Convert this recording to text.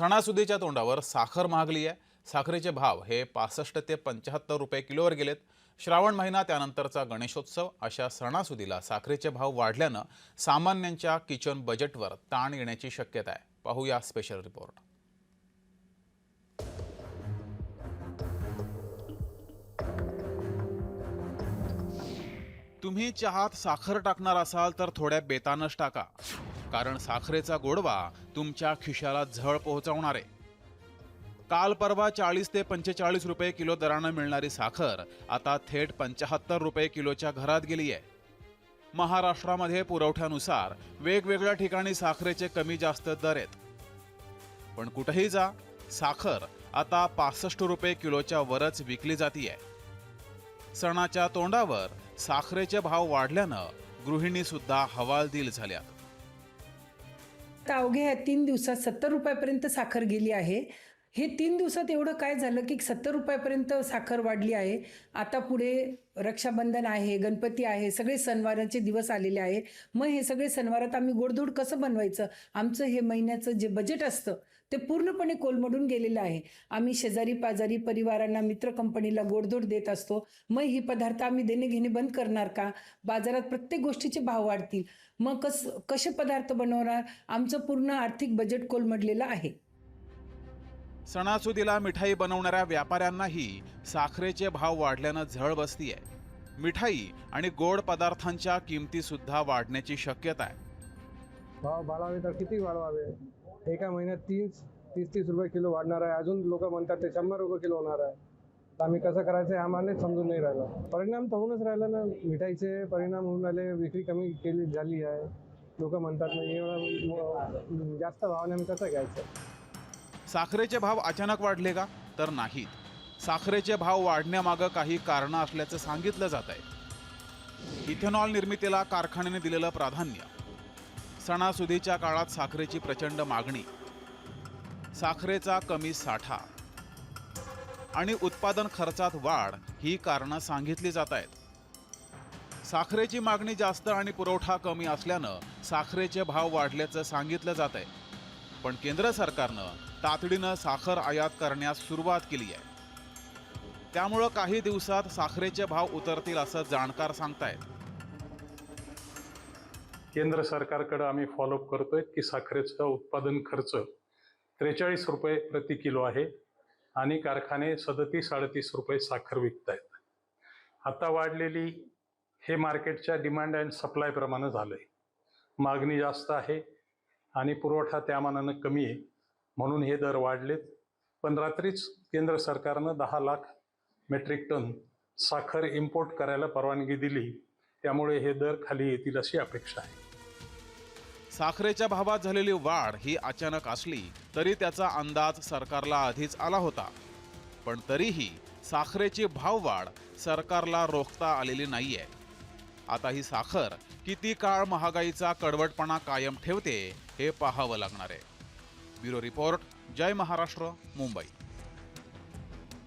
सणासुदीच्या तोंडावर साखर महागली आहे। साखरेचे भाव हे 65 ते 75 रुपये किलोवर गेलेत। श्रावण महिना त्यानंतरचा गणेशोत्सव अशा सणासुदीला साखरेचे भाव वाढल्यानं सामान्यांच्या किचन बजेटवर ताण येण्याची शक्यता आहे। पाहूया स्पेशल रिपोर्ट। तुम्ही चहात साखर टाकणार असाल तर थोड्या बेतानच टाका, कारण साखरेचा गोडवा तुमच्या खिशाला झळ पोहोचवणार आहे। काल परवा 40 ते 45 रुपये किलो दराने मिळणारी साखर आता थेट 75 रुपये किलोच्या घरात गेली आहे। महाराष्ट्रामध्ये पुरवठ्यानुसार वेगवेगळ्या ठिकाणी साखरेचे कमी जास्त दर आहेत, पण कुठेही जा साखर आता 65 रुपये किलोच्या वरच विकली जातीये। सणाच्या तोंडावर साखरेचे भाव वाढल्यानं गृहिणी सुद्धा हवालदिल झाल्या। अवघ्या 3 दिवसात 70 रुपयापर्यंत साखर गेली आहे। हे 3 दिवसात एवढं काय झालं की 70 रुपयापर्यंत साखर वाढली आहे। आता पुढे रक्षाबंधन आहे, गणपती आहे, सगळे सणवाराचे दिवस आलेले आहे। मग हे सगळे सणवारात आम्ही गोडधोड कसं बनवायचं? आमचं हे महिन्याचं जे बजेट असतं ते पूर्णपणे कोलमडून गेलेलं आहे। आम्ही शेजारी पाजारी परिवारांना मित्र कंपनीला गोडधोड देत असतो। मग ही पदार्थ आम्ही देणे घेणे बंद करणार का? बाजारात प्रत्येक गोष्टीचे भाव वाढतील, मग कसे पदार्थ बनवणार? आमचं पूर्ण आर्थिक बजेट कोलमडलेलं आहे। सणासुदीला मिठाई बनवणाऱ्या व्यापाऱ्यांनाही साखरेचे भाव वाढल्यानं झळ बसतीये। मिठाई आणि गोड पदार्थांच्या किमती सुद्धा वाढण्याची शक्यता आहे। भाव वाढवावे तर किती वाढवावे? एका महिन्यात 30 रुपये किलो वाढणार आहे। अजून लोक म्हणतात ते 100 रुपये किलो होणार आहे। तर आम्ही कसं करायचं आम्हाला समजून नाही राहिलं। परिणाम तर होऊनच राहिला ना, मिठाईचे परिणाम होऊन राहिले, विक्री कमी केली झाली आहे। लोक म्हणतात नाही एवढं जास्त भावाने आम्ही कसं घ्यायचं? साखरेचे भाव अचानक वाढले का? तर नाहीत। साखरेचे भाव वाढण्यामागं काही कारणं असल्याचं सांगितलं जात आहे। इथेनॉल निर्मितीला कारखान्याने दिलेलं प्राधान्य, सणासुदीच्या काळात साखरेची प्रचंड मागणी, साखरेचा कमी साठा आणि उत्पादन खर्चात वाढ ही कारणं सांगितली जात आहेत। साखरेची मागणी जास्त आणि पुरवठा कमी असल्यानं साखरेचे भाव वाढल्याचं सांगितलं जात आहे। पण केंद्र सरकारनं तातडीनं साखर आयात करण्यास सुरुवात केली आहे। त्यामुळं काही दिवसात साखरेचे भाव उतरतील असं जाणकार सांगतायत। केंद्र सरकारकडे आम्ही फॉलोअप करतोय की साखरेचा उत्पादन खर्च 43 रुपये प्रति किलो आहे आणि कारखाने 37-38 रुपये साखर विकतायत। आता वाढलेली हे मार्केटच्या डिमांड अँड सप्लाय प्रमाणे झालंय। मागणी जास्त आहे आणि पुरवठा त्या मानानं कमी आहे, म्हणून हे दर वाढलेत। पण रात्रीच केंद्र सरकारनं 10 लाख मेट्रिक टन साखर इम्पोर्ट करायला परवानगी दिली, त्यामुळे हे दर खाली येतील अशी अपेक्षा आहे। साखरेच्या भावात झालेली वाढ ही अचानक असली तरी त्याचा अंदाज सरकारला आधीच आला होता, पण तरीही साखरेची भाववाढ सरकारला रोखता आलेली नाहीये। आता ही साखर किती काळ महागाईचा कडवटपणा कायम ठेवते हे पाहावं लागणार आहे। ब्युरो रिपोर्ट, जय महाराष्ट्र, मुंबई।